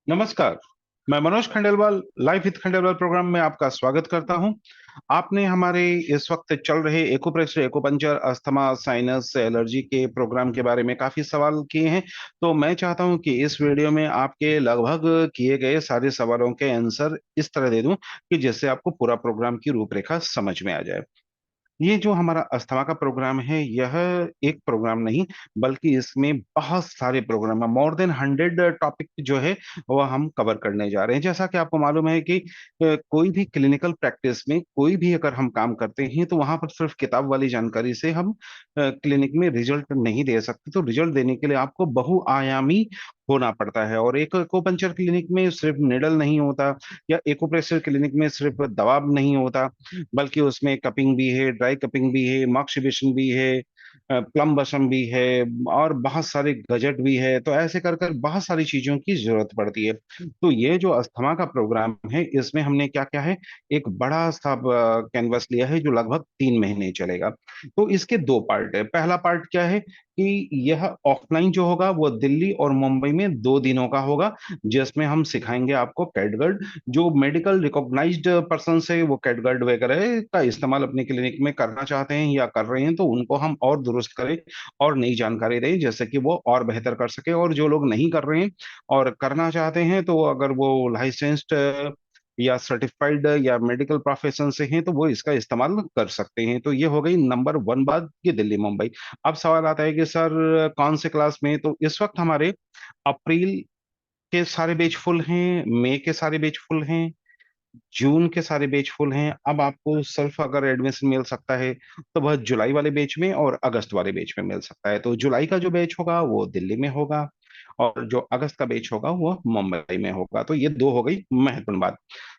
नमस्कार। मैं Manoj Khandelwal life with Khandelwal programme में आपका स्वागत करता हूं। आपने हमारे इस वक्त चल रहे एकोप्रेशर एकोपंचर अस्थमा साइनस एलर्जी के प्रोग्राम के बारे में काफी सवाल किए हैं। तो मैं चाहता हूं कि इस वीडियो में आपके लगभग किए गए सारे सवालों के आंसर इस तरह दे दूं कि जिससे आपको पूरा प्रोग्राम की रूपरेखा समझ में आ जाए। ये जो हमारा अस्थमा का प्रोग्राम है, यह एक प्रोग्राम नहीं बल्कि इसमें बहुत सारे प्रोग्राम है। मोर देन 100 टॉपिक जो है वह हम कवर करने जा रहे हैं। जैसा कि आपको मालूम है कि कोई भी क्लिनिकल प्रैक्टिस में कोई भी अगर हम काम करते हैं तो वहां पर सिर्फ किताब वाली जानकारी से हम क्लिनिक में रिजल्ट नहीं दे सकते। तो रिजल्ट देने के लिए आपको बहुआयामी होना पड़ता है। और एक एक्यूपंक्चर क्लिनिक में सिर्फ निडल नहीं होता, या एक्यूप्रेशर क्लिनिक में सिर्फ दवा नहीं होता, बल्कि उसमें कपिंग भी है, ड्राई कपिंग भी है, मॉक्सिबेशन भी है, प्लम बसम भी है, और बहुत सारे गजट भी है। तो ऐसे कर कर बहुत सारी चीजों की जरूरत पड़ती है। तो ये जो अस्थमा का प्रोग्राम है, इसमें हमने क्या क्या है, एक बड़ा सा कैनवस लिया है जो लगभग 3 महीने चलेगा। तो इसके दो पार्ट है। पहला पार्ट क्या है कि यह ऑफलाइन जो होगा वो दिल्ली और मुंबई में 2 दिनों का होगा, जिसमें हम सिखाएंगे आपको कैटगर्ड। जो मेडिकल रिकॉग्नाइज्ड पर्सन है वो कैटगर्ड वगैरह का इस्तेमाल अपने क्लिनिक में करना चाहते हैं या कर रहे हैं, तो उनको हम और दुरुस्त करें और नई जानकारी दें जैसे कि वो और बेहतर कर सके। और जो लोग नहीं कर रहे हैं और करना चाहते हैं, तो अगर वो लाइसेंस्ड या सर्टिफाइड या मेडिकल प्रोफेशन से हैं तो वो इसका इस्तेमाल कर सकते हैं। तो ये हो गई नंबर 1 बात कि दिल्ली मुंबई। अब सवाल आता है कि सर कौन से क्लास में? तो इस वक्त हमारे अप्रैल के सारे बैच फुल हैं, मई के सारे बैच फुल हैं, जून के सारे बैच फुल हैं। अब आपको सिर्फ अगर एडमिशन मिल सकता है तो वह जुलाई वाले बैच में और अगस्त वाले बैच में मिल सकता है। तो जुलाई का जो बैच होगा वो दिल्ली में होगा, और जो अगस्त का बैच होगा वो मुंबई में होगा। तो ये दो हो गई महत्वपूर्ण बात।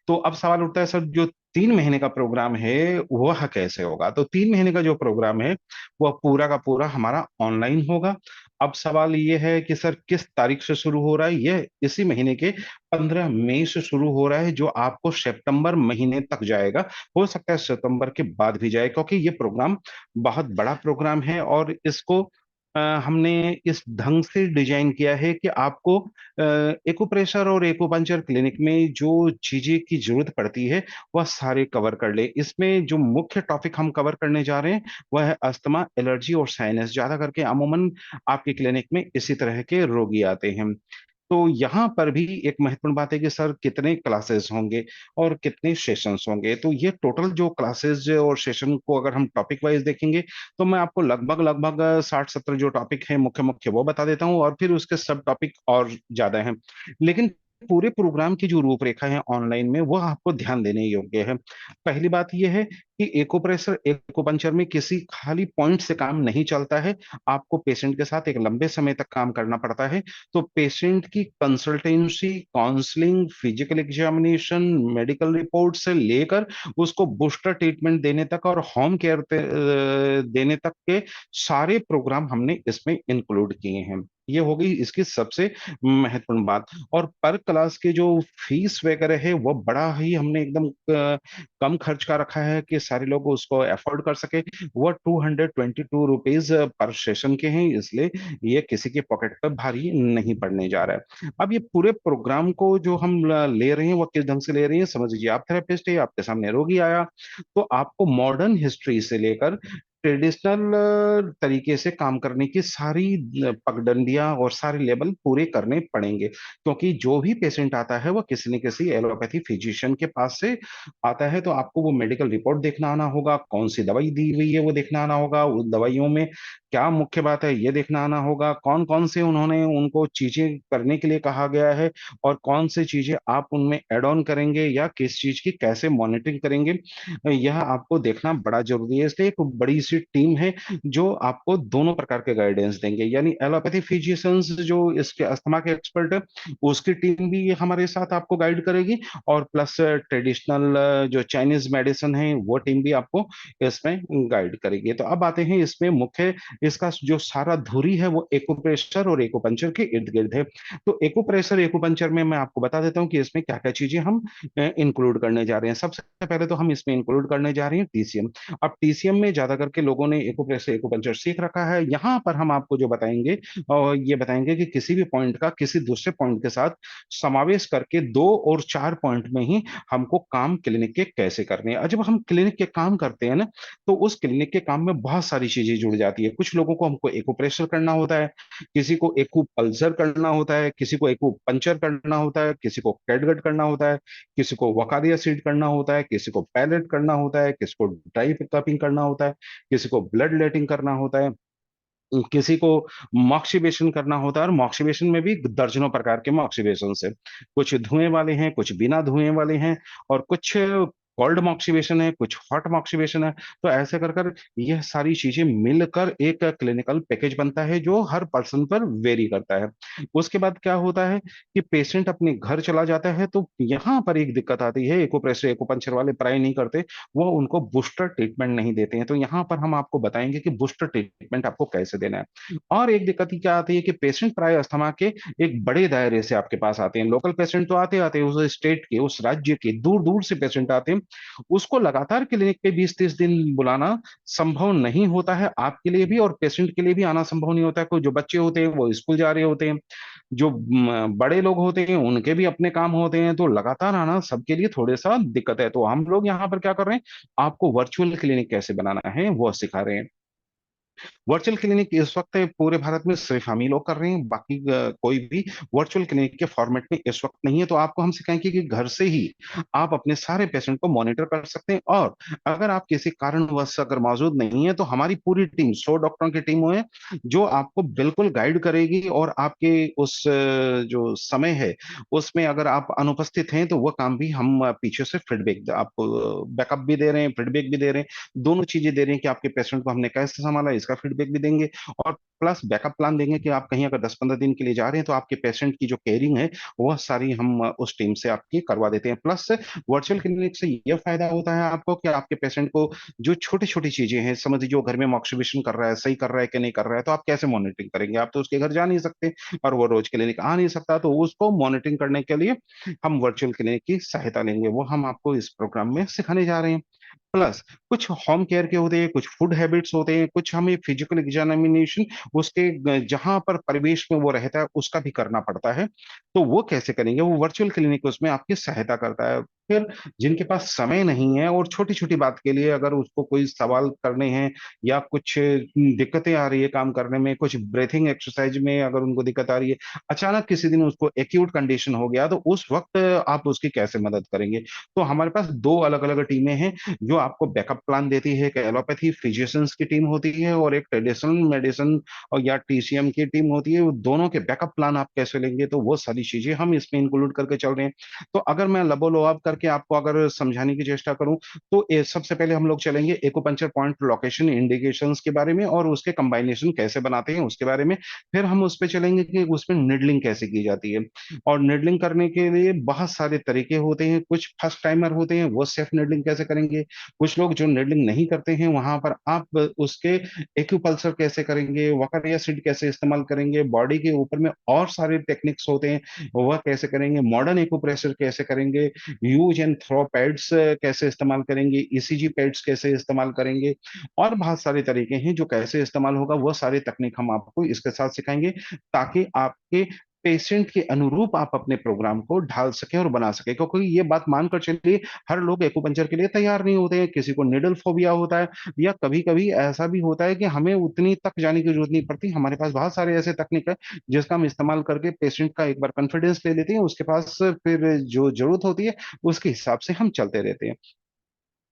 तो अब सवाल उठता है, सर जो 3 महीने का प्रोग्राम है वह कैसे होगा? तो 3 महीने का जो प्रोग्राम है वह पूरा का पूरा हमारा ऑनलाइन होगा। अब सवाल ये है कि सर किस तारीख से शुरू हो रहा है? यह इसी महीने के 15 मई से शुरू हो रहा है, जो आपको सितंबर महीने तक जाएगा। हो सकता है सितंबर के बाद भी जाए, क्योंकि ये प्रोग्राम बहुत बड़ा प्रोग्राम है। और इसको हमने इस ढंग से डिजाइन किया है कि आपको एक्यूप्रेशर और एक्यूपंक्चर क्लिनिक में जो चीजें की जरूरत पड़ती है वह सारे कवर कर ले। इसमें जो मुख्य टॉपिक हम कवर करने जा रहे हैं वह है अस्थमा, एलर्जी और साइनस। ज्यादा करके अमूमन आपके क्लिनिक में इसी तरह के रोगी आते हैं। तो यहाँ पर भी एक महत्वपूर्ण बात है कि सर कितने क्लासेस होंगे और कितने सेशंस होंगे। तो ये टोटल जो क्लासेस और सेशन को अगर हम टॉपिक वाइज देखेंगे तो मैं आपको लगभग लगभग 60-70 जो टॉपिक है मुख्य मुख्य वो बता देता हूँ, और फिर उसके सब टॉपिक और ज्यादा हैं। लेकिन पूरे प्रोग्राम की जो रूपरेखा है ऑनलाइन में वह आपको ध्यान देने योग्य है। पहली बात यह है कि एक्यूप्रेशर एक्यूपंक्चर में किसी खाली पॉइंट से काम नहीं चलता है। आपको पेशेंट के साथ एक लंबे समय तक काम करना पड़ता है। तो पेशेंट की consultancy, counselling, physical examination, medical report से लेकर उसको बूस्टर ट्रीटमेंट देने तक और होम केयर देने तक के सारे प्रोग्राम हमने इसमें इंक्लूड किए हैं। ये हो गई इसकी सबसे महत्वपूर्ण बात। और पर क्लास के जो फीस वगैरह है वो बड़ा ही हमने एकदम कम खर्च का रखा है कि सारे लोग उसको अफोर्ड कर सके। वो 222 रुपीज पर सेशन के हैं, इसलिए ये किसी के पॉकेट पर भारी नहीं पड़ने जा रहा है। अब ये पूरे प्रोग्राम को जो हम ले रहे हैं वो किस ढंग से ले रहे हैं, समझ लीजिए आप थेरेपिस्ट है, आपके सामने रोगी आया, तो आपको मॉडर्न हिस्ट्री से लेकर ट्रेडिशनल तरीके से काम करने की सारी पगडंडियां और सारे लेवल पूरे करने पड़ेंगे। क्योंकि जो भी पेशेंट आता है वो किसी न किसी एलोपैथी फिजिशियन के पास से आता है, तो आपको वो मेडिकल रिपोर्ट देखना आना होगा, कौन सी दवाई दी हुई है वो देखना आना होगा, उस दवाइयों में क्या मुख्य बात है ये देखना आना होगा, कौन कौन से उन्होंने उनको चीजें करने के लिए कहा गया है, और कौन सी चीजें आप उनमें एड ऑन करेंगे या किस चीज की कैसे मॉनिटरिंग करेंगे, यह आपको देखना बड़ा जरूरी है। इसलिए एक बड़ी सी टीम है जो आपको दोनों प्रकार के गाइडेंस देंगे। यानी एलोपैथी फिजिशियंस जो इसके अस्थमा के एक्सपर्ट है, उसकी टीम भी हमारे साथ आपको गाइड करेगी, और प्लस ट्रेडिशनल जो चाइनीज मेडिसिन है वो टीम भी आपको इसमें गाइड करेगी। तो अब आते हैं इसमें मुख्य इसका जो सारा धुरी है वो एक्यूप्रेशर और एक्यूपंक्चर के इर्द गिर्द है। तो एक्यूप्रेशर एक्यूपंक्चर में मैं आपको बता देता हूँ कि इसमें क्या क्या चीजें हम इंक्लूड करने जा रहे हैं। सबसे पहले तो हम इसमें इंक्लूड करने जा रहे हैं टीसीएम। अब टीसीएम में ज्यादा करके लोगों ने एक्यूप्रेशर एक्यूपंक्चर सीख रखा है। यहाँ पर हम आपको जो बताएंगे और ये बताएंगे कि किसी भी पॉइंट का किसी दूसरे पॉइंट के साथ समावेश करके 2 और 4 पॉइंट में ही हमको काम क्लिनिक के कैसे करने हैं। और जब हम क्लिनिक के काम करते हैं ना, तो उस क्लिनिक के काम में बहुत सारी चीजें जुड़ जाती है। कुछ लोगों को हमको एक्यूप्रेशर करना होता है, किसी को एक्यूपल्सर करना होता है, किसी को एक्यूपंक्चर करना होता है, किसी को कैटगट करना होता है, किसी को वकारिया सीड करना होता है, किसी को पैलेट करना होता है, किसी को ड्राई कपिंग करना होता है, किसी को ब्लड लेटिंग करना होता है, किसी को मॉक्सिबेशन करना होता है। और मॉक्सिबेशन में भी दर्जनों प्रकार के मॉक्सिबेशन है। कुछ धुएं वाले हैं, कुछ बिना धुएं वाले हैं, और कुछ कोल्ड मॉक्सिबेशन है, कुछ हॉट मॉक्सिबेशन है। तो ऐसे कर कर यह सारी चीजें मिलकर एक क्लिनिकल पैकेज बनता है जो हर पर्सन पर वेरी करता है। उसके बाद क्या होता है कि पेशेंट अपने घर चला जाता है। तो यहाँ पर एक दिक्कत आती है, एक्यूप्रेशर एक्यूपंक्चर वाले प्राय नहीं करते, वो उनको बूस्टर ट्रीटमेंट नहीं देते हैं। तो यहाँ पर हम आपको बताएंगे कि बूस्टर ट्रीटमेंट आपको कैसे देना है। और एक दिक्कत ही क्या आती है कि पेशेंट प्राय अस्थमा के एक बड़े दायरे से आपके पास आते हैं। लोकल पेशेंट तो आते आते हैं, उस स्टेट के उस राज्य के दूर दूर से पेशेंट आते हैं। उसको लगातार क्लिनिक पे 20-30 दिन बुलाना संभव नहीं होता है, आपके लिए भी और पेशेंट के लिए भी आना संभव नहीं होता है। कोई जो बच्चे होते हैं वो स्कूल जा रहे होते हैं, जो बड़े लोग होते हैं उनके भी अपने काम होते हैं, तो लगातार आना सबके लिए थोड़ा सा दिक्कत है। तो हम लोग यहाँ पर क्या कर रहे हैं, आपको वर्चुअल क्लिनिक कैसे बनाना है वो सिखा रहे हैं। वर्चुअल क्लिनिक इस वक्त पूरे भारत में सिर्फ हम ही लोग कर रहे हैं, बाकी कोई भी वर्चुअल क्लिनिक के फॉर्मेट में इस वक्त नहीं है। तो आपको हम सिखाएंगे कि घर से ही आप अपने सारे पेशेंट को मॉनिटर कर सकते हैं। और अगर आप किसी कारणवश अगर मौजूद नहीं है, तो हमारी पूरी टीम 100 डॉक्टरों की टीम है जो आपको बिल्कुल गाइड करेगी। और आपके उस जो समय है उसमें अगर आप अनुपस्थित हैं, तो वह काम भी हम पीछे से फीडबैक आपको बैकअप भी दे रहे हैं, फीडबैक भी दे रहे हैं, दोनों चीजें दे रहे हैं कि आपके पेशेंट को हमने कैसे संभाला इसका फीडबैक भी देंगे। और प्लस बैकअप प्लान देंगे कि आप कहीं अगर 10-15 दिन के लिए जा रहे हैं, तो आपके पेशेंट की जो केयरिंग है वह सारी हम उस टीम से आपकी करवा देते हैं। प्लस वर्चुअल क्लिनिक से यह फायदा होता है आपको कि आपके पेशेंट को जो छोटी छोटी चीजें हैं, समझ लीजिए वो घर में ऑब्जर्वेशन कर रहा है, सही कर रहा है कि नहीं कर रहा है, तो आप कैसे मॉनिटरिंग करेंगे, आप तो उसके घर जा नहीं सकते और वो रोज क्लिनिक आ नहीं सकता। तो उसको मॉनिटरिंग करने के लिए हम वर्चुअल क्लिनिक की सहायता लेंगे, वो हम आपको इस प्रोग्राम में सिखाने जा रहे हैं। प्लस कुछ होम केयर के होते हैं, कुछ फूड हैबिट्स होते हैं, कुछ हमें फिजिकल एग्जामिनेशन उसके जहां पर परिवेश में वो रहता है उसका भी करना पड़ता है। तो वो कैसे करेंगे, वो वर्चुअल क्लिनिक उसमें आपकी सहायता करता है। फिर जिनके पास समय नहीं है और छोटी छोटी बात के लिए अगर उसको कोई सवाल करने हैं या कुछ दिक्कतें आ रही है काम करने में, कुछ ब्रीथिंग एक्सरसाइज में अगर उनको दिक्कत आ रही है, अचानक किसी दिन उसको एक्यूट कंडीशन हो गया, तो उस वक्त आप उसकी कैसे मदद करेंगे। तो हमारे पास 2 अलग अलग टीमें हैं जो आपको बैकअप प्लान देती है। एक एलोपैथी फिजिशियंस की टीम होती है और एक ट्रेडिशनल मेडिसिन और या टीसीएम की टीम होती है। वो दोनों के बैकअप प्लान आप कैसे लेंगे, तो वो सारी चीजें हम इसमें इंक्लूड करके चल रहे हैं। तो अगर मैं लबोलोब करके आपको अगर समझाने की चेष्टा करूं, तो सबसे पहले हम लोग चलेंगे एक्यूपंक्चर पॉइंट लोकेशन इंडिकेशंस के बारे में और उसके कंबाइनेशन कैसे बनाते हैं उसके बारे में। फिर हम उस पे चलेंगे कि उसमें निडलिंग कैसे की जाती है। और निडलिंग करने के लिए बहुत सारे तरीके होते हैं, कुछ फर्स्ट टाइमर होते हैं वो सेफ निडलिंग कैसे करेंगे, कुछ लोग जो निडलिंग नहीं करते हैं वहां पर आप उसके एक्यूपल्सर कैसे करेंगे, वकर एसिड कैसे इस्तेमाल करेंगे, बॉडी के ऊपर में और सारे टेक्निक्स होते हैं वह कैसे करेंगे, मॉडर्न एक्यूप्रेशर कैसे करेंगे, यूज एंड थ्रो पैड्स कैसे इस्तेमाल करेंगे, ईसीजी पैड्स कैसे इस्तेमाल करेंगे, और बहुत सारे तरीके हैं जो कैसे इस्तेमाल होगा। वह सारी तकनीक हम आपको इसके साथ सिखाएंगे ताकि आपके पेशेंट के अनुरूप आप अपने प्रोग्राम को ढाल सके और बना सके। क्योंकि ये बात मानकर चलिए हर लोग एक्यूपंक्चर के लिए तैयार नहीं होते हैं, किसी को निडल फोबिया होता है, या कभी कभी ऐसा भी होता है कि हमें उतनी तक जाने की जरूरत नहीं पड़ती। हमारे पास बहुत सारे ऐसे तकनीक है जिसका हम इस्तेमाल करके पेशेंट का एक बार कॉन्फिडेंस ले लेते हैं, उसके पास फिर जो जरूरत होती है उसके हिसाब से हम चलते रहते हैं।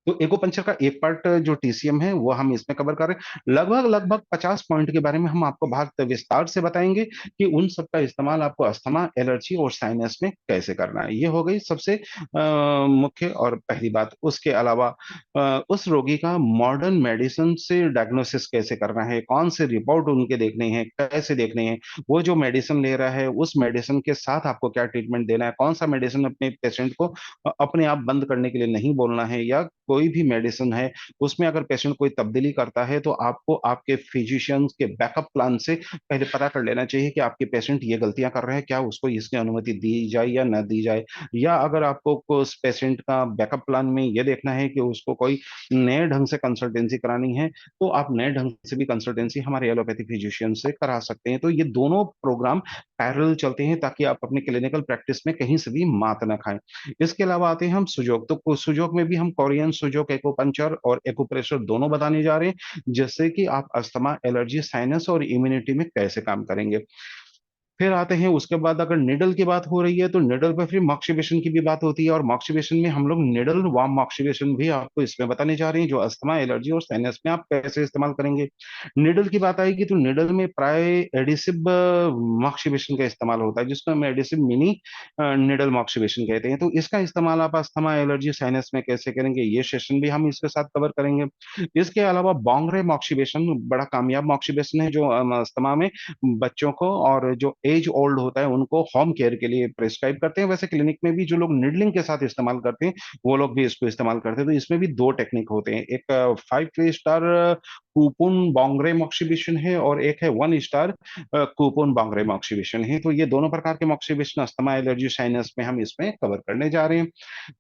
तो एक्यूपंक्चर का एक पार्ट जो टीसीएम है वो हम इसमें कवर कर रहे हैं। लगभग लगभग 50 पॉइंट के बारे में हम आपको बहुत विस्तार से बताएंगे कि उन सब का इस्तेमाल आपको अस्थमा, एलर्जी और साइनस में कैसे करना है। ये हो गई सबसे मुख्य और पहली बात। उसके अलावा उस रोगी का मॉडर्न मेडिसिन से डायग्नोसिस कैसे करना है, कौन से रिपोर्ट उनके देखने हैं, कैसे देखने हैं, वो जो मेडिसिन ले रहा है उस मेडिसिन के साथ आपको क्या ट्रीटमेंट देना है, कौन सा मेडिसिन अपने पेशेंट को अपने आप बंद करने के लिए नहीं बोलना है, या कोई भी मेडिसिन है उसमें अगर पेशेंट कोई तब्दीली करता है तो आपको आपके फिजिशियंस के बैकअप प्लान से पहले पता कर लेना चाहिए कि आपके पेशेंट ये गलतियां कर रहे हैं, क्या उसको इसकी अनुमति दी जाए या न दी जाए। या अगर आपको उस पेशेंट का बैकअप प्लान में ये देखना है कि उसको कोई नए ढंग से कंसल्टेंसी करानी है, तो आप नए ढंग से भी कंसल्टेंसी हमारे एलोपैथिक फिजिशियन से करा सकते हैं। तो ये दोनों प्रोग्राम पैरेलल चलते हैं ताकि आप अपने क्लिनिकल प्रैक्टिस में कहीं से भी मात ना खाएं। इसके अलावा आते हैं हम सुजोग। तो सुजोग में भी हम कोरियन सुजोग एक्यूपंक्चर और एक्यूप्रेशर दोनों बताने जा रहे हैं, जिससे कि आप अस्थमा, एलर्जी, साइनस और इम्यूनिटी में कैसे काम करेंगे। फिर आते हैं उसके बाद, अगर निडल की बात हो रही है तो निडल पर फिर मॉक्सिबेशन की भी बात होती है, और मॉक्सिबेशन में हम लोग निडल वार्म मॉक्सिबेशन भी आपको इसमें बताने जा रहे हैं, जो अस्थमा, एलर्जी और साइनस में आप कैसे इस्तेमाल करेंगे। निडल की बात आएगी तो निडल में प्राय एडिसिव मॉक्सिबेशन का इस्तेमाल होता है, जिसको हम एडिसिव मिनी निडल मॉक्सिबेशन कहते हैं। तो इसका इस्तेमाल आप अस्थमा, एलर्जी, साइनस में कैसे करेंगे, ये सेशन भी हम इसके साथ कवर करेंगे। इसके अलावा बॉन्गरे मॉक्सिबेशन बड़ा कामयाब मॉक्सिबेशन है, जो अस्थमा में बच्चों को और जो एज ओल्ड होता है उनको होम केयर के लिए प्रिस्क्राइब करते हैं। वैसे क्लिनिक में भी जो लोग निडलिंग के साथ इस्तेमाल करते हैं वो लोग भी इसको इस्तेमाल करते हैं। तो इसमें भी दो टेक्निक होते हैं, एक 5 स्टार कूपन बॉन्गरे मॉक्सिबिशन है और एक है 1 स्टार कूपन बॉन्गरे मॉक्सिबिशन है। तो ये दोनों प्रकार के मॉक्सिबिशन अस्थमा, एलर्जी, साइनस में हम इसमें कवर करने जा रहे हैं।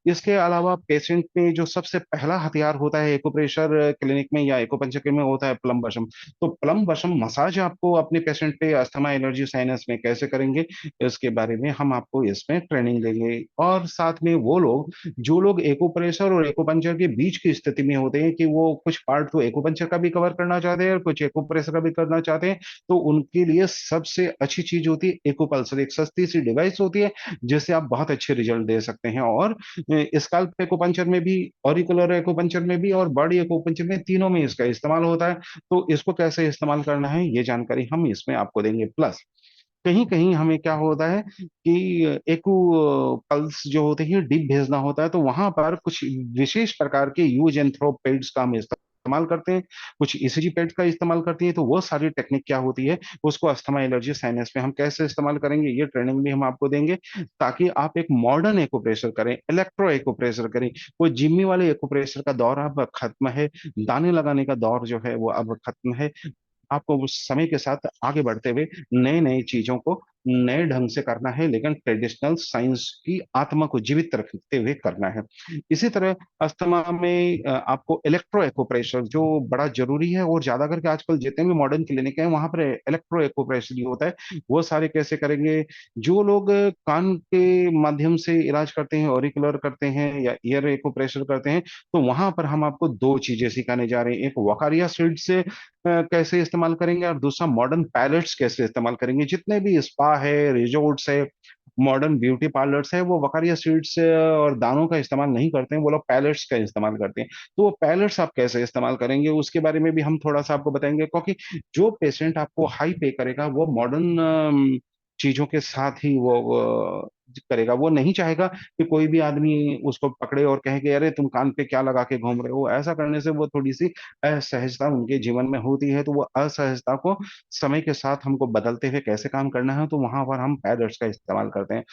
इसके अलावा पेशेंट में जो सबसे पहला हथियार होता है एक्यूप्रेशर क्लिनिक में या एक्यूपंक्चर में, होता है प्लम बशम। तो प्लम बशम मसाज आपको अपने पेशेंट पे अस्थमा, एलर्जी, साइनस में कैसे करेंगे, इसके बारे में हम आपको इसमें ट्रेनिंग देंगे। और साथ में वो लोग जो लोग एक्यूप्रेशर और एक्यूपंक्चर के बीच की स्थिति में होते हैं कि वो कुछ पार्ट तो एक्यूपंक्चर का भी कवर करना चाहते हैं और कुछ एक्यूप्रेशर का भी करना चाहते हैं, तो उनके लिए सबसे अच्छी चीज होती है एक्यूपल्सर। एक सस्ती सी डिवाइस होती है जिससे आप बहुत अच्छे रिजल्ट दे सकते हैं। और स्कैल्प एक्यूपंक्चर में भी, ऑरिकुलर एक्यूपंक्चर में भी और बॉडी एक्यूपंक्चर में, तीनों में इसका इस्तेमाल होता है। तो इसको कैसे इस्तेमाल करना है ये जानकारी हम इसमें आपको देंगे। प्लस कहीं कहीं हमें क्या होता है कि एकू पल्स जो होते हैं डीप भेजना होता है, तो वहां पर कुछ विशेष प्रकार के यूज एंड थ्रो पेड्स का हम इस्तेमाल करते हैं, कुछ ईसीजी पेड्स का इस्तेमाल करती है। तो वो सारी टेक्निक क्या होती है, उसको अस्थमा, एलर्जी, साइनस में हम कैसे इस्तेमाल करेंगे, ये ट्रेनिंग भी हम आपको देंगे, ताकि आप एक मॉडर्न एक्यूप्रेशर करें, इलेक्ट्रो एक्यूप्रेशर करें। वो जिम्मी वाले एक्यूप्रेशर का दौर अब खत्म है, दाने लगाने का दौर जो है वो अब खत्म है। आपको उस समय के साथ आगे बढ़ते हुए नए नए चीजों को नए ढंग से करना है, लेकिन ट्रेडिशनल साइंस की आत्मा को जीवित रखते हुए करना है। इसी तरह अस्थमा में आपको इलेक्ट्रो एक्यूप्रेशर जो बड़ा जरूरी है, और ज्यादा करके आजकल जितने भी मॉडर्न क्लिनिक है वहां पर इलेक्ट्रो एक्यूप्रेशर ही होता है। वो सारे कैसे करेंगे, जो लोग कान के माध्यम से इलाज करते हैं, ऑरिकुलर करते हैं या ईयर एक्यूप्रेशर करते हैं, तो वहां पर हम आपको दो चीजें सिखाने जा रहे हैं। एक वकारिया सीड से कैसे इस्तेमाल करेंगे, और दूसरा मॉडर्न पैलेट्स कैसे इस्तेमाल करेंगे। जितने भी स्पा है, रिजोर्ट्स है, मॉडर्न ब्यूटी पार्लर्स है, वो वकारिया सीड्स और दानों का इस्तेमाल नहीं करते हैं, वो लोग पैलेट्स का इस्तेमाल करते हैं। तो वो पैलेट्स आप कैसे इस्तेमाल करेंगे उसके बारे में भी हम थोड़ा सा आपको बताएंगे, क्योंकि जो पेशेंट आपको हाई पे करेगा वो मॉडर्न चीजों के साथ ही वो करेगा। वो नहीं चाहेगा कि कोई भी आदमी उसको पकड़े और कहे कि अरे तुम कान पे क्या लगा के घूम रहे हो। ऐसा करने से वो थोड़ी सी असहजता उनके जीवन में होती है, तो वो असहजता को समय के साथ हमको बदलते हुए कैसे काम करना है, तो वहां पर हम पैरेट्स का इस्तेमाल करते हैं।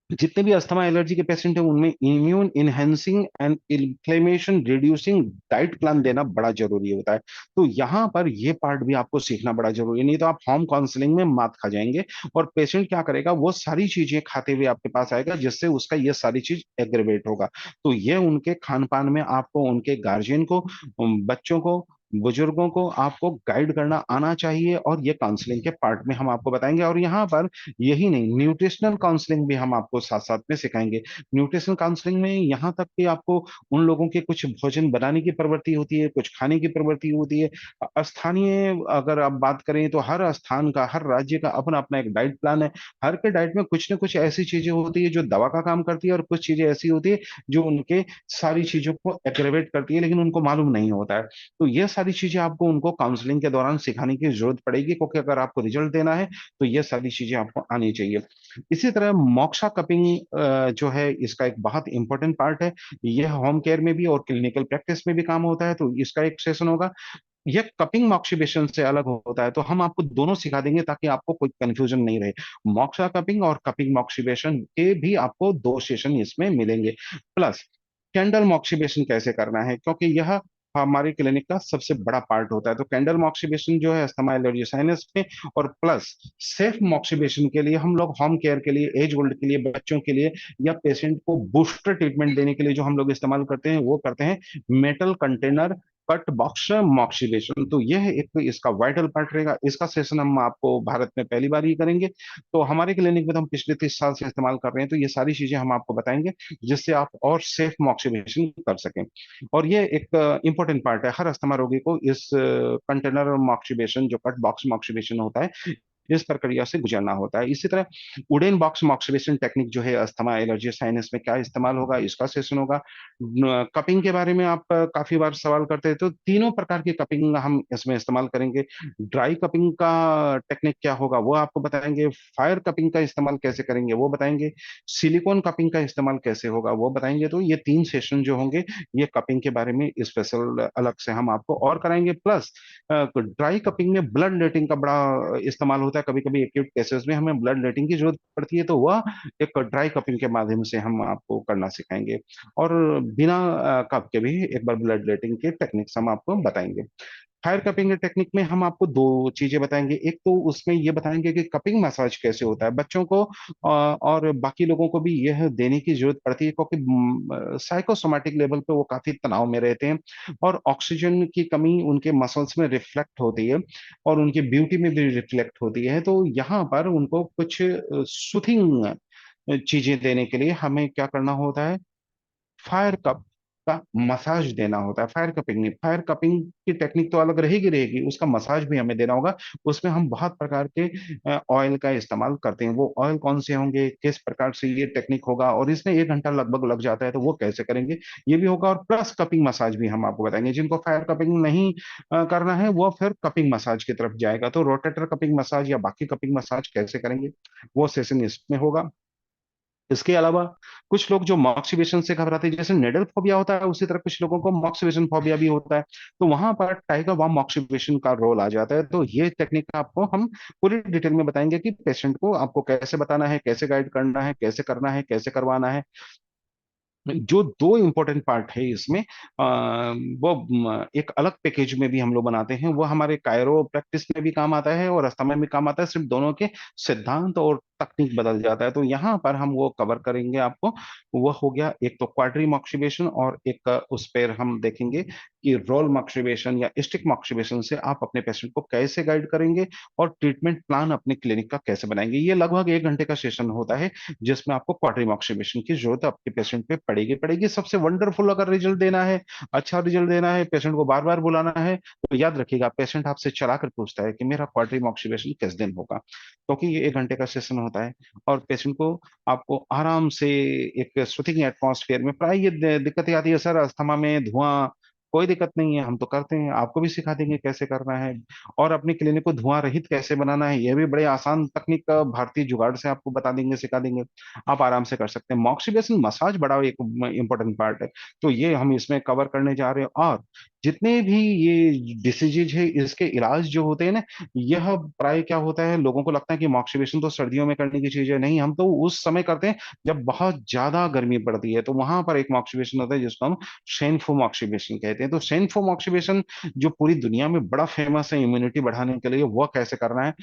जितने भी अस्थमा, एलर्जी के पेशेंट हैं उनमें immune enhancing and inflammation reducing diet plan देना बड़ा जरूरी होता है। तो यहाँ पर ये पार्ट भी आपको सीखना बड़ा जरूरी है, नहीं तो आप होम काउंसलिंग में मात खा जाएंगे। और पेशेंट क्या करेगा, वो सारी चीजें खाते हुए आपके पास आएगा, जिससे उसका ये सारी चीज एग्रेवेट होगा। तो ये उनके खान पान में आपको, उनके गार्जियन को, बच्चों को, बुजुर्गों को आपको गाइड करना आना चाहिए, और ये काउंसलिंग के पार्ट में हम आपको बताएंगे। और यहाँ पर यही नहीं, न्यूट्रिशनल काउंसलिंग भी हम आपको साथ साथ में सिखाएंगे। न्यूट्रिशनल काउंसलिंग में यहाँ तक कि आपको उन लोगों के कुछ भोजन बनाने की प्रवृत्ति होती है, कुछ खाने की प्रवृत्ति होती है। स्थानीय अगर आप बात करें तो हर स्थान का, हर राज्य का अपना अपना एक डाइट प्लान है। हर के डाइट में कुछ ना कुछ ऐसी चीजें होती है जो दवा का काम करती है, और कुछ चीजें ऐसी होती है जो उनके सारी चीजों को एग्रेवेट करती है, लेकिन उनको मालूम नहीं होता है। तो ये सारी चीजें आपको उनको काउंसलिंग के दौरान सिखाने की जरूरत पड़ेगी, क्योंकि अगर आपको रिजल्ट देना है तो ये सारी चीजें आपको आनी चाहिए। इसी तरह मोक्सा कपिंग जो है इसका एक बहुत इंपॉर्टेंट पार्ट है। यह होम केयर में भी और क्लिनिकल प्रैक्टिस में भी काम होता है, तो इसका एक सेशन होगा। यह कपिंग मॉक्सिबेशन से अलग होता है, तो हम आपको दोनों सिखा देंगे ताकि आपको कोई कंफ्यूजन नहीं रहे। मोक्सा कपिंग और कपिंग मॉक्सिबेशन के भी आपको दो सेशन इसमें मिलेंगे। प्लस कैंडल मॉक्सिबेशन कैसे करना है, क्योंकि यह हमारी क्लिनिक का सबसे बड़ा पार्ट होता है। तो कैंडल मॉक्सिबेशन जो है अस्थमा एलर्जी साइनस में, और प्लस सेफ मॉक्सिबेशन के लिए हम लोग होम केयर के लिए, एज ओल्ड के लिए, बच्चों के लिए, या पेशेंट को बूस्टर ट्रीटमेंट देने के लिए जो हम लोग इस्तेमाल करते हैं वो करते हैं मेटल कंटेनर कट बॉक्स मॉक्सिबेशन। तो यह एक इसका वाइटल पार्ट रहेगा। इसका सेशन हम आपको भारत में पहली बार ही करेंगे। तो हमारे क्लिनिक में तो हम पिछले 30 साल से इस्तेमाल कर रहे हैं, तो ये सारी चीजें हम आपको बताएंगे जिससे आप और सेफ मॉक्सिबेशन कर सकें। और ये एक इंपॉर्टेंट पार्ट है, हर अस्थमा रोगी को इस कंटेनर मॉक्सिबेशन जो कट बॉक्स मॉक्सिबेशन होता है इस प्रक्रिया से गुजरना होता है। इसी तरह वुडेन बॉक्स मॉक्सिबेशन टेक्निक जो है अस्थमा एलर्जी साइनस में क्या इस्तेमाल होगा, इसका सेशन होगा। कपिंग के बारे में आप काफी बार सवाल करते हैं, तो तीनों प्रकार की कपिंग हम इसमें इस्तेमाल करेंगे। ड्राई कपिंग का टेक्निक क्या होगा वो आपको बताएंगे, फायर कपिंग का इस्तेमाल कैसे करेंगे वो बताएंगे, सिलिकॉन कपिंग का इस्तेमाल कैसे होगा वो बताएंगे। तो ये 3 सेशन जो होंगे ये कपिंग के बारे में स्पेशल अलग से हम आपको और कराएंगे। प्लस ड्राई कपिंग में ब्लड लेटिंग का बड़ा इस्तेमाल होता है। कभी कभी एक्यूट केसेस में हमें ब्लड लेटिंग की जरूरत पड़ती है, तो वह एक ड्राई कपिंग के माध्यम से हम आपको करना सिखाएंगे। और बिना कप के भी एक बार ब्लड लेटिंग के टेक्निक्स हम आपको बताएंगे। फायर कपिंग टेक्निक में हम आपको 2 चीजें बताएंगे। एक तो उसमें ये बताएंगे कि कपिंग मसाज कैसे होता है। बच्चों को और बाकी लोगों को भी यह देने की जरूरत पड़ती है, क्योंकि साइकोसोमैटिक लेवल पे वो काफी तनाव में रहते हैं, और ऑक्सीजन की कमी उनके मसल्स में रिफ्लेक्ट होती है और उनकी ब्यूटी में भी रिफ्लेक्ट होती है। तो यहाँ पर उनको कुछ सूथिंग चीजें देने के लिए हमें क्या करना होता है, फायर कप का मसाज देना होता है। फायर कपिंग नहीं, फायर कपिंग की टेक्निक तो अलग रहेगी रहेगी, उसका मसाज भी हमें देना होगा। उसमें हम बहुत प्रकार के ऑयल का इस्तेमाल करते हैं। वो ऑयल कौन से होंगे, किस प्रकार से ये टेक्निक होगा, और इसमें 1 घंटा लगभग लग जाता है, तो वो कैसे करेंगे ये भी होगा। और प्लस कपिंग मसाज भी हम आपको बताएंगे। जिनको फायर कपिंग नहीं करना है वो फिर कपिंग मसाज की तरफ जाएगा, तो रोटेटर कपिंग मसाज या बाकी कपिंग मसाज कैसे करेंगे वो सेशन इसमें होगा। इसके अलावा कुछ लोग जो मॉक्सिबेशन से घबराते हैं, जैसे नेडल फोबिया होता है, उसी तरह कुछ लोगों को मॉक्सिबेशन फोबिया भी होता है। तो वहां पर टाइगर वार्म मॉक्सिबेशन का रोल आ जाता है। तो ये टेक्निक आपको हम पूरी डिटेल में बताएंगे कि पेशेंट को आपको कैसे बताना है, कैसे गाइड करना है, कैसे करना है, कैसे करवाना है। जो 2 इंपॉर्टेंट पार्ट है इसमें वो एक अलग पैकेज में भी हम लोग बनाते हैं। वो हमारे कायरो प्रैक्टिस में भी काम आता है और अस्थमा में काम आता है, सिर्फ दोनों के सिद्धांत और तकनीक बदल जाता है। तो यहाँ पर हम वो कवर करेंगे आपको। वो हो गया एक तो क्वाड्री मॉक्सिबेशन, और एक उस पर हम देखेंगे कि रोल मॉक्सिबेशन या स्टिक मॉक्सिबेशन से आप अपने पेशेंट को कैसे गाइड करेंगे और ट्रीटमेंट प्लान अपने क्लिनिक का कैसे बनाएंगे। ये लगभग 1 घंटे का सेशन होता है जिसमें आपको क्वाड्री मॉक्सिबेशन की जरूरत आपके पेशेंट पे पड़ेगी पड़ेगी। सबसे वंडरफुल अगर रिजल्ट देना है, अच्छा रिजल्ट देना है, पेशेंट को बार बार बुलाना है, तो याद रखिएगा पेशेंट आपसे चला कर पूछता है कि मेरा क्वाड्री मॉक्सिबेशन किस दिन होगा, क्योंकि ये 1 घंटे का सेशन होता है। और पेशेंट को आपको आराम से एक सूथिंग एटमॉस्फेयर में, प्राय ये दिक्कतें आती है सर अस्थमा में धुआं, कोई दिक्कत नहीं है, हम तो करते हैं, आपको भी सिखा देंगे कैसे करना है। और अपनी क्लिनिक को धुआं रहित कैसे बनाना है, यह भी बड़े आसान तकनीक का भारतीय जुगाड़ से आपको बता देंगे, सिखा देंगे। आप आराम से कर सकते हैं। मॉक्सिबेशन मसाज बड़ा एक इंपॉर्टेंट पार्ट है, तो ये हम इसमें कवर करने जा रहे हैं। और जितने भी ये डिसीजेज है इसके इलाज जो होते हैं ना, यह प्राय क्या होता है, लोगों को लगता है कि मॉक्सिबेशन तो सर्दियों में करने की चीज है। नहीं, हम तो उस समय करते हैं जब बहुत ज्यादा गर्मी पड़ती है, तो वहां पर एक मॉक्सिबेशन होता है जिसको हम शेनफोम ऑक्सीडेशन कहते हैं। तो शेनफोम ऑक्सीडेशन जो पूरी दुनिया में बड़ा फेमस है इम्यूनिटी बढ़ाने के लिए, वह कैसे करना है,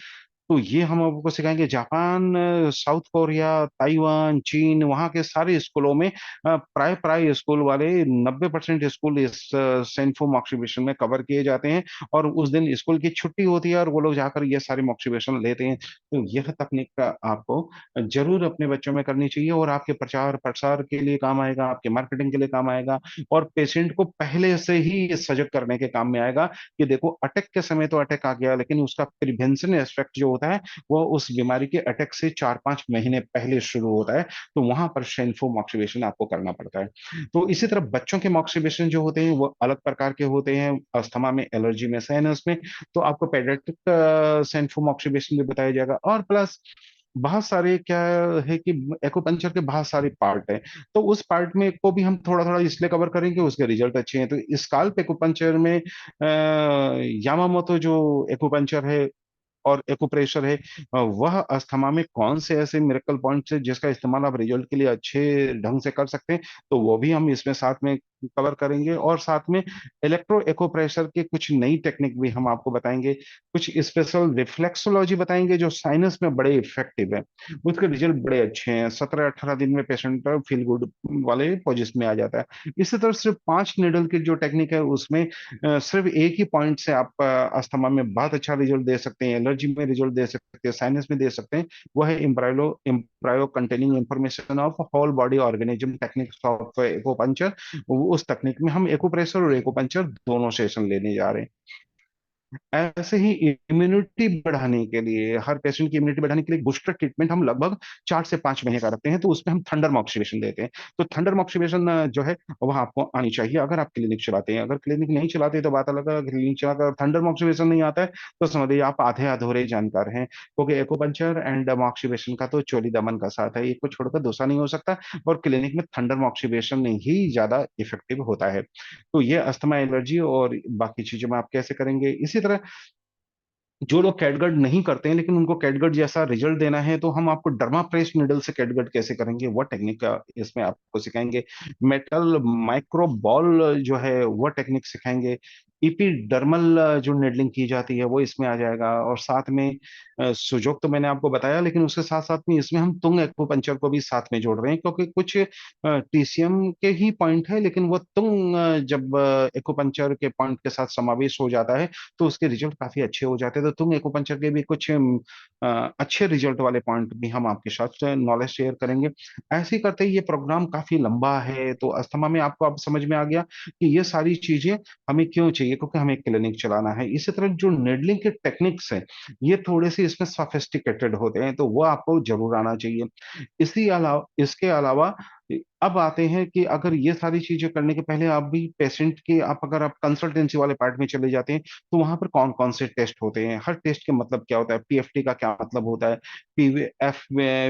तो ये हम आपको सिखाएंगे। जापान, साउथ कोरिया, ताइवान, चीन, वहाँ के सारे स्कूलों में प्राय प्राय स्कूल वाले 90% स्कूल इस सेंफो मॉक्सिबेशन में कवर किए जाते हैं। और उस दिन स्कूल की छुट्टी होती है और वो लोग जाकर ये सारे मॉक्सिबेशन लेते हैं। तो यह तकनीक का आपको जरूर अपने बच्चों में करनी चाहिए, और आपके प्रचार प्रसार के लिए काम आएगा, आपके मार्केटिंग के लिए काम आएगा, और पेशेंट को पहले से ही सजग करने के काम में आएगा कि देखो अटैक के समय तो अटैक आ गया, लेकिन उसका प्रिवेंशन एस्पेक्ट जो होता है वो उस बीमारी के अटैक से 4-5 महीने पहले शुरू होता है। तो वहां पर शेनफो मॉक्सिबेशन आपको करना पड़ता है। तो इसी तरह बच्चों के मॉक्सिबेशन जो होते हैं वो अलग प्रकार के होते हैं, अस्थमा में, एलर्जी में, साइनस में। तो आपको पेडियाट्रिक शेनफो मॉक्सिबेशन भी बताया जाएगा। और प्लस बहुत सारे क्या है कि एक्यूपंक्चर के बहुत सारे पार्ट हैं, तो उस पार्ट में को भी हम थोड़ा थोड़ा इसलिए कवर करेंगे, उसके रिजल्ट अच्छे हैं। तो स्काल्प एक्यूपंक्चर में यामामोतो जो एक्यूपंक्चर है और एक्यूप्रेशर है, वह अस्थमा में कौन से ऐसे मिरेकल पॉइंट्स है जिसका इस्तेमाल आप रिजल्ट के लिए अच्छे ढंग से कर सकते हैं, तो वो भी हम इसमें साथ में कवर करेंगे। और साथ में इलेक्ट्रो एक्यूप्रेशर के कुछ नई टेक्निक भी हम आपको बताएंगे, कुछ स्पेशल रिफ्लेक्सोलॉजी बताएंगे जो साइनस में बड़े इफेक्टिव है, उसके रिजल्ट बड़े अच्छे हैं, 17-18 दिन में पेशेंट फील गुड वाले पोजिशन में आ जाता है। इसी तरह सिर्फ 5 निडल की जो टेक्निक है उसमें सिर्फ एक ही पॉइंट से आप अस्थमा में बहुत अच्छा रिजल्ट दे सकते हैं, एलर्जी में रिजल्ट दे सकते हैं, साइनस में दे सकते हैं। वह है embryo containing information of whole body organism techniques of acupuncture. उस तकनीक में हम एक्यूप्रेशर और एक्यूपंक्चर दोनों सेशन लेने जा रहे हैं। ऐसे ही इम्यूनिटी बढ़ाने के लिए, हर पेशेंट की इम्यूनिटी बढ़ाने के लिए बूस्टर ट्रीटमेंट हम लगभग 4 से 5 महीने का रखते हैं, तो उसमें हम थंडर मॉक्सिवेशन देते हैं। तो थंडर मॉक्सिवेशन जो है वह आपको आनी चाहिए अगर आप क्लिनिक चलाते हैं। अगर क्लिनिक नहीं चलाते तो बात अलग है, अगर क्लिनिक चलाकर थंडर मॉक्सिवेशन नहीं आता है तो समझिए आप आधे अधूरे जानकार हैं, क्योंकि एक्यूपंक्चर एंड मॉक्सिवेशन का तो चोली दमन का साथ है, एक को छोड़कर दूसरा नहीं हो सकता, और क्लिनिक में थंडर मॉक्सिवेशन ही ज्यादा इफेक्टिव होता है। तो ये अस्थमा, एलर्जी और बाकी चीजों में आप कैसे करेंगे। इसी तरह जो लोग कैटगट नहीं करते हैं लेकिन उनको कैटगट जैसा रिजल्ट देना है, तो हम आपको डर्मा प्रेस निडल से कैटगट कैसे करेंगे वो टेक्निक का इसमें आपको सिखाएंगे। मेटल माइक्रो बॉल जो है वो टेक्निक सिखाएंगे। इपीडर्मल जो निडलिंग की जाती है वो इसमें आ जाएगा। और साथ में सुजोग तो मैंने आपको बताया, लेकिन उसके साथ साथ में इसमें हम तुंग एक्यूपंक्चर को भी साथ में जोड़ रहे हैं, क्योंकि कुछ टीसीएम के ही पॉइंट है लेकिन वो तुंग जब एक्यूपंक्चर के पॉइंट के साथ समावेश हो जाता है तो उसके रिजल्ट काफी अच्छे हो जाते हैं। तो तुम एक्यूपंक्चर के भी कुछ अच्छे रिजल्ट वाले पॉइंट भी हम आपके साथ नॉलेज शेयर करेंगे। ऐसे ही करते ही ये प्रोग्राम काफी लंबा है, तो अस्थमा में आपको अब समझ में आ गया कि ये सारी चीजें हमें क्यों चाहिए, क्योंकि हमें क्लिनिक चलाना है। इसी तरह जो निडलिंग के टेक्निक्स हैं ये थोड़े से इसमें सोफिस्टिकेटेड होते हैं, तो वो आपको जरूर आना चाहिए। इसके अलावा अब आते हैं कि अगर ये सारी चीजें करने के पहले आप भी पेशेंट के, आप अगर आप कंसल्टेंसी वाले पार्ट में चले जाते हैं तो वहां पर कौन कौन से टेस्ट होते हैं, हर टेस्ट के मतलब क्या होता है, पीएफटी का क्या मतलब होता है, पीएफ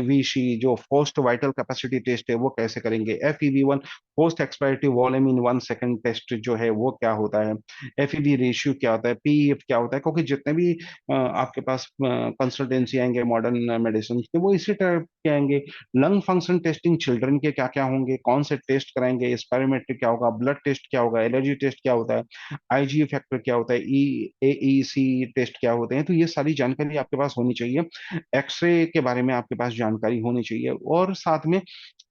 वीसी जो पोस्ट वाइटल कैपेसिटी टेस्ट है वो कैसे करेंगे, एफईवी1 post expiratory volume in 1 second test जो है वो क्या होता है, एफईवी रेशियो क्या होता है, पीईएफ क्या होता है, क्योंकि जितने भी आपके पास कंसल्टेंसी आएंगे मॉडर्न मेडिसिन के वो इसी टाइप के आएंगे। लंग फंक्शन टेस्टिंग चिल्ड्रन के क्या क्या होंगे, कौन से टेस्ट कराएंगे, स्पायरोमेट्रिक क्या होगा, ब्लड टेस्ट क्या होगा, एलर्जी टेस्ट क्या होता है, आईजी फैक्टर क्या होता है, ई एईसी टेस्ट क्या होते हैं, तो ये सारी जानकारी आपके पास होनी चाहिए। एक्सरे के बारे में आपके पास जानकारी होनी चाहिए, और साथ में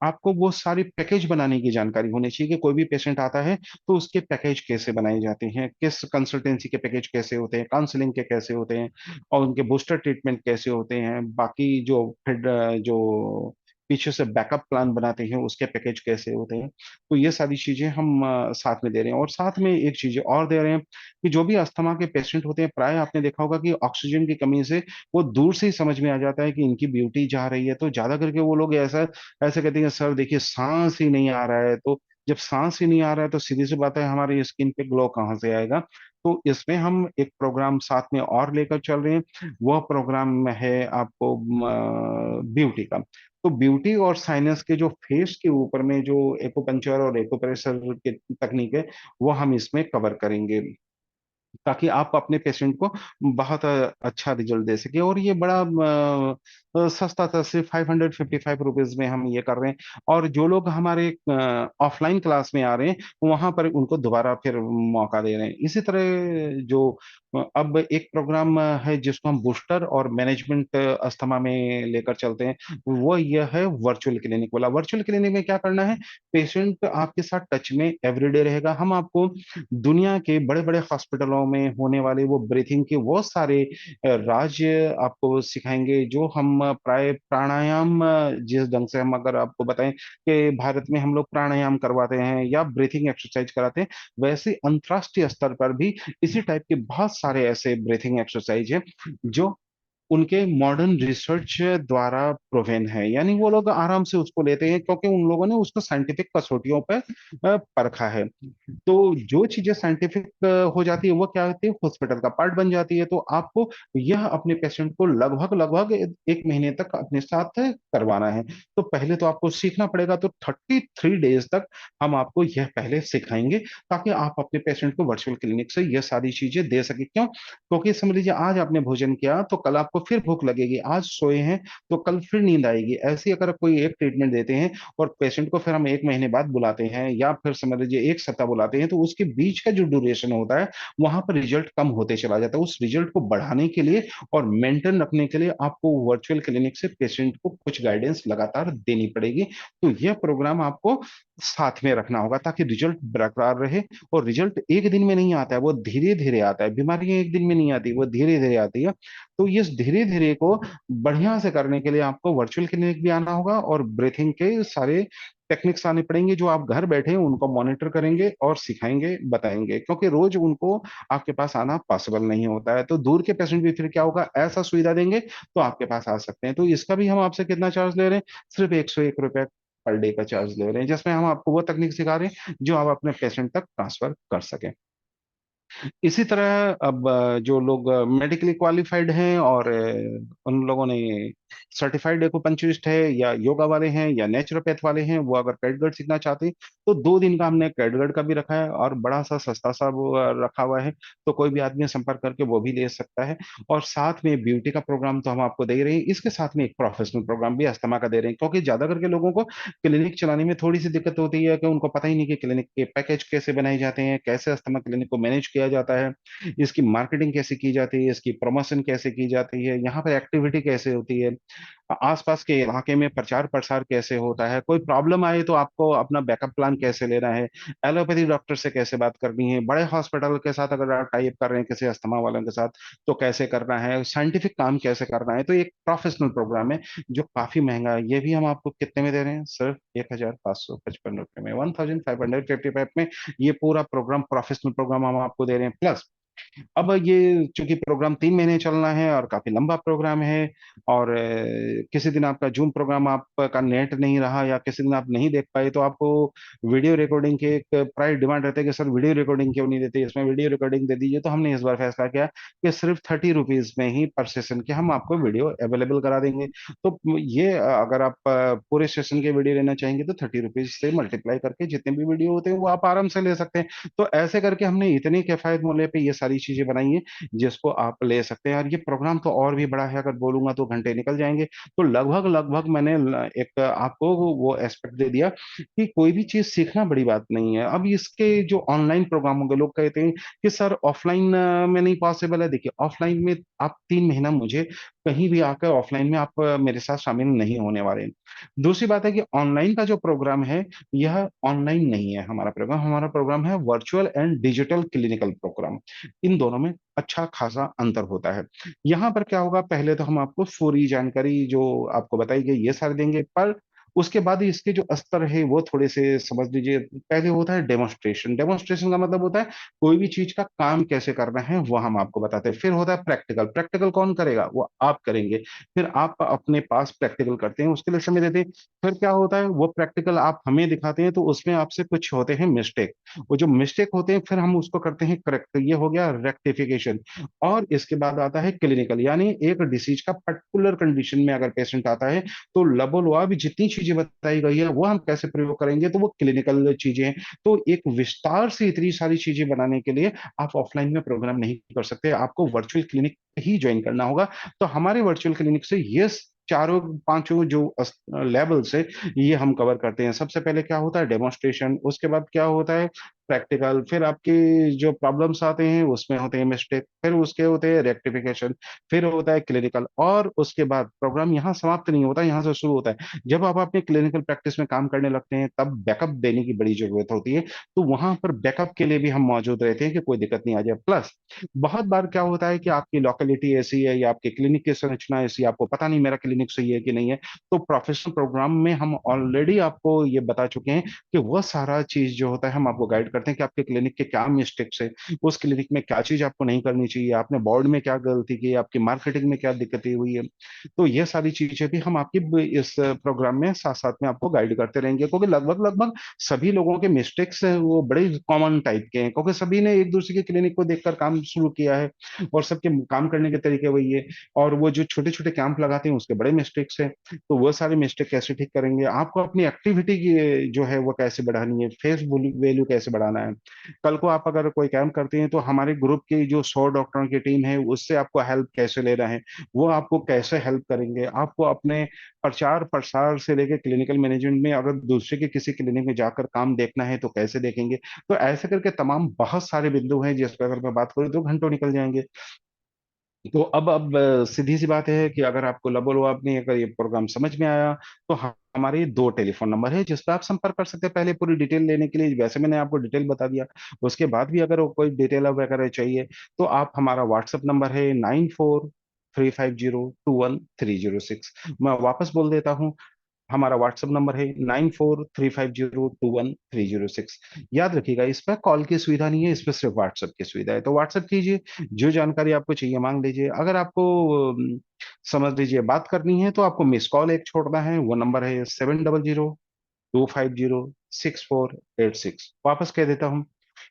आपको वो सारी पैकेज बनाने की जानकारी होनी चाहिए कि कोई भी पेशेंट आता है तो उसके पैकेज कैसे बनाए जाते हैं, किस कंसल्टेंसी के पैकेज कैसे होते हैं, काउंसलिंग के कैसे होते हैं, और उनके बूस्टर ट्रीटमेंट कैसे होते हैं, बाकी जो फिर जो पीछे से बैकअप प्लान बनाते हैं उसके पैकेज कैसे होते हैं। तो ये सारी चीजें हम साथ में दे रहे हैं। और साथ में एक चीज और दे रहे हैं कि जो भी अस्थमा के पेशेंट होते हैं, प्राय आपने देखा होगा कि ऑक्सीजन की कमी से वो दूर से ही समझ में आ जाता है कि इनकी ब्यूटी जा रही है, तो ज्यादा करके वो लोग ऐसा ऐसे कहते हैं सर देखिए सांस ही नहीं आ रहा है। तो जब सांस ही नहीं आ रहा है तो सीधी सी बात है हमारी स्किन पे ग्लो कहाँ से आएगा। तो इसमें हम एक प्रोग्राम साथ में और लेकर चल रहे हैं, वह प्रोग्राम है आपको ब्यूटी का। तो ब्यूटी और साइनस के जो फेस के ऊपर में जो एक्यूपंक्चर और एक्यूप्रेशर की तकनीक है वो हम इसमें कवर करेंगे, ताकि आप अपने पेशेंट को बहुत अच्छा रिजल्ट दे सके। और ये बड़ा सस्ता था, सिर्फ 555 रुपीज में हम ये कर रहे हैं। और जो लोग हमारे ऑफलाइन क्लास में आ रहे हैं वहां पर उनको दोबारा फिर मौका दे रहे हैं। इसी तरह जो अब एक प्रोग्राम है जिसको हम बूस्टर और मैनेजमेंट अस्थमा में लेकर चलते हैं, वो यह है वर्चुअल क्लिनिक वाला। वर्चुअल क्लिनिक में क्या करना है, पेशेंट आपके साथ टच में एवरीडे रहेगा। हम आपको दुनिया के बड़े बड़े हॉस्पिटलों में होने वाले वो ब्रीथिंग के वो सारे राज्य आपको सिखाएंगे जो हम प्राय प्राणायाम, जिस ढंग से हम अगर आपको बताएं कि भारत में हम लोग प्राणायाम करवाते हैं या ब्रीथिंग एक्सरसाइज कराते हैं, वैसे अंतर्राष्ट्रीय स्तर पर भी इसी टाइप के बहुत सारे ऐसे ब्रीथिंग एक्सरसाइज हैं जो उनके मॉडर्न रिसर्च द्वारा प्रूवन है, यानी वो लोग आराम से उसको लेते हैं क्योंकि उन लोगों ने उसको साइंटिफिक कसौटियों पर परखा है। तो जो चीजें साइंटिफिक हो जाती है वो क्या होती है, हॉस्पिटल का पार्ट बन जाती है। तो आपको यह अपने पेशेंट को लगभग लगभग एक महीने तक अपने साथ करवाना है। तो पहले तो आपको सीखना पड़ेगा, तो 33 डेज तक हम आपको यह पहले सिखाएंगे ताकि आप अपने पेशेंट को वर्चुअल क्लिनिक से यह सारी चीजें दे सके। क्यों? क्योंकि समझ लीजिए आज आपने भोजन किया तो कल आपको फिर भूख लगेगी, आज सोए हैं तो कल फिर नींद आएगी। ऐसे ही अगर कोई एक ट्रीटमेंट देते हैं और पेशेंट को फिर हम एक महीने बाद बुलाते हैं या फिर समझ लीजिए एक सप्ताह बुलाते हैं, तो उसके बीच का जो ड्यूरेशन होता है वहां पर रिजल्ट कम होते चला जाता है। उस रिजल्ट को बढ़ाने के लिए और मेंटेन रखने के लिए आपको वर्चुअल क्लिनिक से पेशेंट को कुछ गाइडेंस लगातार देनी पड़ेगी। तो यह प्रोग्राम आपको साथ में रखना होगा ताकि रिजल्ट बरकरार रहे। और रिजल्ट एक दिन में नहीं आता है, वो धीरे धीरे आता है। बीमारियां एक दिन में नहीं आती, वो धीरे धीरे आती है। तो इस धीरे धीरे को बढ़िया से करने के लिए आपको वर्चुअल क्लिनिक भी आना होगा और ब्रीथिंग के सारे टेक्निक्स आने पड़ेंगे जो आप घर बैठे उनको मॉनिटर करेंगे और सिखाएंगे, बताएंगे, क्योंकि रोज उनको आपके पास आना पॉसिबल नहीं होता है। तो दूर के पेशेंट भी फिर क्या होगा, ऐसा सुविधा देंगे तो आपके पास आ सकते हैं। तो इसका भी हम आपसे कितना चार्ज ले रहे हैं? सिर्फ 101 रुपए पर डे का चार्ज ले रहे हैं, जिसमें हम आपको वो तकनीक सिखा रहे हैं जो आप अपने पेशेंट तक ट्रांसफर कर सकें। इसी तरह अब जो लोग मेडिकली क्वालिफाइड हैं और उन लोगों ने सर्टिफाइड एक्यूपंक्चरिस्ट है या योगा वाले हैं या नेचुरोपैथ वाले हैं, वो अगर कैटगट सीखना चाहते हैं तो 2 दिन का हमने कैटगट का भी रखा है और बड़ा सा सस्ता सा वो रखा हुआ है। तो कोई भी आदमी संपर्क करके वो भी ले सकता है। और साथ में ब्यूटी का प्रोग्राम तो हम आपको दे ही रहे हैं, इसके साथ में एक प्रोफेशनल प्रोग्राम भी अस्थमा का दे रहे हैं, क्योंकि ज्यादा करके लोगों को क्लिनिक चलाने में थोड़ी सी दिक्कत होती है कि उनको पता ही नहीं कि क्लिनिक के पैकेज कैसे बनाए जाते हैं, कैसे अस्थमा क्लिनिक को मैनेज किया जाता है, इसकी मार्केटिंग कैसे की जाती है, इसकी प्रमोशन कैसे की जाती है, यहाँ पर एक्टिविटी कैसे होती है, आसपास के इलाके में प्रचार प्रसार कैसे होता है, कोई प्रॉब्लम आए तो आपको अपना बैकअप प्लान कैसे लेना है, एलोपैथी डॉक्टर से कैसे बात करनी है, बड़े हॉस्पिटल के साथ अगर आप टाइप कर रहे हैं किसी अस्थमा वालों के साथ तो कैसे करना है, साइंटिफिक काम कैसे करना है। तो एक प्रोफेशनल प्रोग्राम है जो काफी महंगा है। ये भी हम आपको कितने में दे रहे हैं? सिर्फ 1555 में, 1555 में ये पूरा प्रोग्राम, प्रोफेशनल प्रोग्राम हम आपको दे रहे हैं। प्लस अब ये चूंकि प्रोग्राम 3 महीने चलना है और काफी लंबा प्रोग्राम है, और किसी दिन आपका जूम प्रोग्राम आपका नेट नहीं रहा या किसी दिन आप नहीं देख पाए तो आपको वीडियो रिकॉर्डिंग के एक प्राइस डिमांड रहते हैं कि सर वीडियो रिकॉर्डिंग क्यों नहीं देते, इसमें वीडियो रिकॉर्डिंग दे दीजिए। तो हमने इस बार फैसला किया कि सिर्फ 30 रुपीज में ही पर सेशन के हम आपको वीडियो अवेलेबल करा देंगे। तो ये अगर आप पूरे सेशन के वीडियो लेना चाहेंगे तो 30 रुपीज से मल्टीप्लाई करके जितने भी वीडियो होते हैं वो आप आराम से ले सकते हैं। तो ऐसे करके हमने इतनी किफायत मूल्य पे ये सारी चीजें बनाई हैं जिसको आप ले सकते हैं। और ये प्रोग्राम तो और भी बड़ा है, अगर बोलूंगा तो घंटे निकल जाएंगे। तो लगभग लगभग मैंने एक आपको वो एस्पेक्ट दे दिया कि कोई भी चीज सीखना बड़ी बात नहीं है। अब इसके जो ऑनलाइन प्रोग्राम होंगे, लोग कहते हैं कि सर ऑफलाइन में नहीं पॉसिबल है। देखिए ऑफलाइन में आप 3 महीना मुझे कहीं भी आकर ऑफलाइन में आप मेरे साथ शामिल नहीं होने वाले हैं। दूसरी बात है कि ऑनलाइन का जो प्रोग्राम है यह ऑनलाइन नहीं है। हमारा प्रोग्राम है virtual and digital clinical program. इन दोनों में अच्छा खासा अंतर होता है। यहाँ पर क्या होगा, पहले तो हम आपको पूरी जानकारी जो आपको बताई गई ये सारी देंगे, पर उसके बाद इसके जो स्तर है वो थोड़े से समझ लीजिए। पहले होता है डेमोन्स्ट्रेशन। डेमोन्स्ट्रेशन का मतलब होता है कोई भी चीज का काम कैसे करना है वो हम आपको बताते हैं। फिर होता है प्रैक्टिकल। प्रैक्टिकल कौन करेगा? वो आप करेंगे। फिर आप अपने पास प्रैक्टिकल करते हैं, उसके लिए समय देते हैं। फिर क्या होता है, वो प्रैक्टिकल आप हमें दिखाते हैं तो उसमें आपसे कुछ होते हैं मिस्टेक। वो जो मिस्टेक होते हैं फिर हम उसको करते हैं करेक्ट। ये हो गया रेक्टिफिकेशन। और इसके बाद आता है क्लिनिकल, यानी एक डिसीज का पर्टिकुलर कंडीशन में अगर पेशेंट आता है तो लबोलुआब जितनी चीजें बताई गई है वो हम कैसे प्रयोग करेंगे, तो वो क्लिनिकल चीजें हैं। तो एक विस्तार से इतनी सारी चीजें बनाने के लिए आप ऑफलाइन में प्रोग्राम नहीं कर सकते, आपको वर्चुअल क्लिनिक ही ज्वाइन करना होगा। तो हमारे वर्चुअल क्लिनिक से ये चारों पांचों जो लेवल से ये हम कवर करते हैं। सबसे पहले क्या होता है, डेमोन्स्ट्रेशन। उसके बाद क्या होता है, प्रैक्टिकल। फिर आपके जो प्रॉब्लम्स आते हैं उसमें होते हैं मिस्टेक। फिर उसके होते हैं रेक्टिफिकेशन। फिर होता है क्लिनिकल। और उसके बाद प्रोग्राम यहाँ समाप्त नहीं होता, यहाँ से शुरू होता है। जब आप अपने क्लिनिकल प्रैक्टिस में काम करने लगते हैं तब बैकअप देने की बड़ी जरूरत होती है। तो वहां पर बैकअप के लिए भी हम मौजूद रहते हैं कि कोई दिक्कत नहीं आ जाए। प्लस बहुत बार क्या होता है कि आपकी लोकेलिटी ऐसी है या आपके क्लिनिक की संरचना ऐसी, आपको पता नहीं मेरा क्लिनिक क्लिनिक सही है कि नहीं है। तो प्रोफेशनल प्रोग्राम में हम ऑलरेडी आपको ये बता चुके हैं कि वह सारा चीज जो होता है हम आपको गाइड करते हैं कि आपके क्लिनिक के क्या मिस्टेक्स है, उस क्लिनिक में क्या चीज आपको नहीं करनी चाहिए, आपने बोर्ड में क्या गलती की, आपकी मार्केटिंग में क्या दिक्कतें हुई है। तो ये सारी चीजें भी हम आपकी इस प्रोग्राम में साथ साथ में आपको गाइड करते रहेंगे, क्योंकि लगभग लगभग सभी लोगों के मिस्टेक्स हैं वो बड़े कॉमन टाइप के हैं, क्योंकि सभी ने एक दूसरे की क्लिनिक को देखकर काम शुरू किया है और सबके काम करने के तरीके वही है। और वो जो छोटे छोटे कैंप लगाते हैं उसके बड़े मिस्टेक्स हैं। तो वो सारे मिस्टेक कैसे ठीक करेंगे, आपको अपनी एक्टिविटी की जो है वो कैसे बढ़ानी है, फेस वैल्यू कैसे बढ़ाना है। कल को आप अगर कोई कैंप करते हैं तो हमारे ग्रुप की जो 100 डॉक्टरों की टीम है उससे आपको हेल्प कैसे लेना है, वो आपको कैसे हेल्प करेंगे। आपको अपने प्रचार प्रसार से लेकर क्लिनिकल मैनेजमेंट में अगर दूसरे के किसी क्लिनिक में जाकर काम देखना है तो कैसे देखेंगे। तो ऐसे करके तमाम बहुत सारे बिंदु हैं जिस पर अगर मैं बात करूँ तो घंटों निकल जाएंगे। तो अब सीधी सी बात है कि अगर आपको लबो आपने अगर ये प्रोग्राम समझ में आया तो हमारे 2 टेलीफोन नंबर है जिस पर आप संपर्क कर सकते हैं पहले पूरी डिटेल लेने के लिए। वैसे मैंने आपको डिटेल बता दिया, उसके बाद भी अगर कोई डिटेल वगैरह चाहिए तो आप हमारा व्हाट्सएप नंबर है 9435021306। मैं वापस बोल देता हूँ, हमारा व्हाट्सएप नंबर है 9435021306। याद रखिएगा इस पर कॉल की सुविधा नहीं है, इस पर सिर्फ व्हाट्सएप की सुविधा है। तो व्हाट्सएप कीजिए, जो जानकारी आपको चाहिए मांग लीजिए। अगर आपको समझ लीजिए बात करनी है तो आपको मिस कॉल एक छोड़ना है, वो नंबर है 7002506486। वापस कह देता हूँ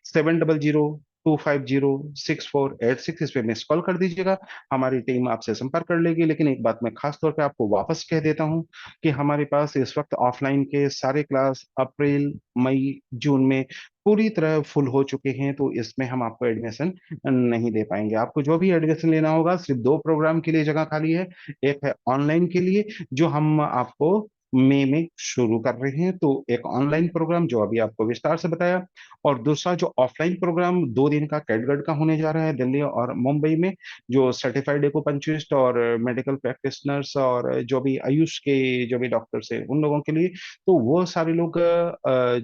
7002506486। इस पे मिस कॉल कर दीजिएगा, हमारी टीम आपसे संपर्क कर लेगी। लेकिन एक बात मैं खास तौर पे आपको वापस कह देता हूँ कि हमारे पास इस वक्त ऑफलाइन के सारे क्लास अप्रैल मई जून में पूरी तरह फुल हो चुके हैं, तो इसमें हम आपको एडमिशन नहीं दे पाएंगे। आपको जो भी एडमिशन लेना होगा सिर्फ 2 प्रोग्राम के लिए जगह खाली है। एक है ऑनलाइन के लिए जो हम आपको मई में शुरू कर रहे हैं, तो एक ऑनलाइन प्रोग्राम जो अभी आपको विस्तार से बताया, और दूसरा जो ऑफलाइन प्रोग्राम 2 दिन का कैटगट का होने जा रहा है दिल्ली और मुंबई में, जो सर्टिफाइड एकुपंक्चरिस्ट और मेडिकल प्रैक्टिशनर्स और जो भी आयुष के जो भी डॉक्टर्स हैं उन लोगों के लिए। तो वो सारे लोग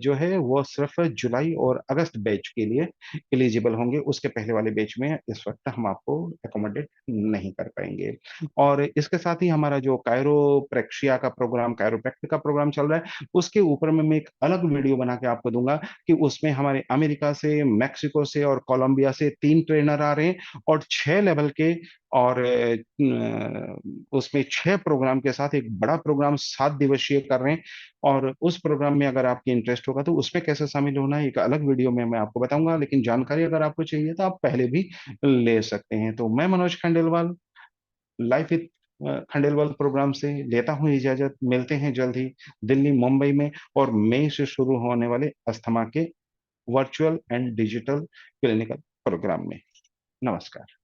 जो है वो सिर्फ जुलाई और अगस्त बैच के लिए एलिजिबल होंगे, उसके पहले वाले बैच में इस वक्त हम आपको एकोमोडेट नहीं कर पाएंगे। और इसके साथ ही हमारा जो कायरोप्रैक्शिया का प्रोग्राम, कायरोप्रैक्टिक का प्रोग्राम चल रहा है, उसके ऊपर में मैं एक अलग वीडियो बना के आपको दूंगा कि उसमें हमारे अमेरिका से, मैक्सिको से और कोलंबिया से 3 ट्रेनर आ रहे हैं और 6 लेवल के। और उसमें 6 प्रोग्राम के साथ एक बड़ा प्रोग्राम 7 दिवसीय कर रहे हैं। और उस प्रोग्राम में अगर आपकी इंटरेस्ट होगा तो उसमें कैसे शामिल होना है एक अलग वीडियो में मैं आपको बताऊंगा। लेकिन जानकारी अगर आपको चाहिए तो आप पहले भी ले सकते हैं। तो मैं Manoj Khandelwal life with Khandelwal programme से लेता हूं इजाजत। मिलते हैं जल्द ही दिल्ली मुंबई में और मई से शुरू होने वाले अस्थमा के virtual and digital clinical programme में। नमस्कार।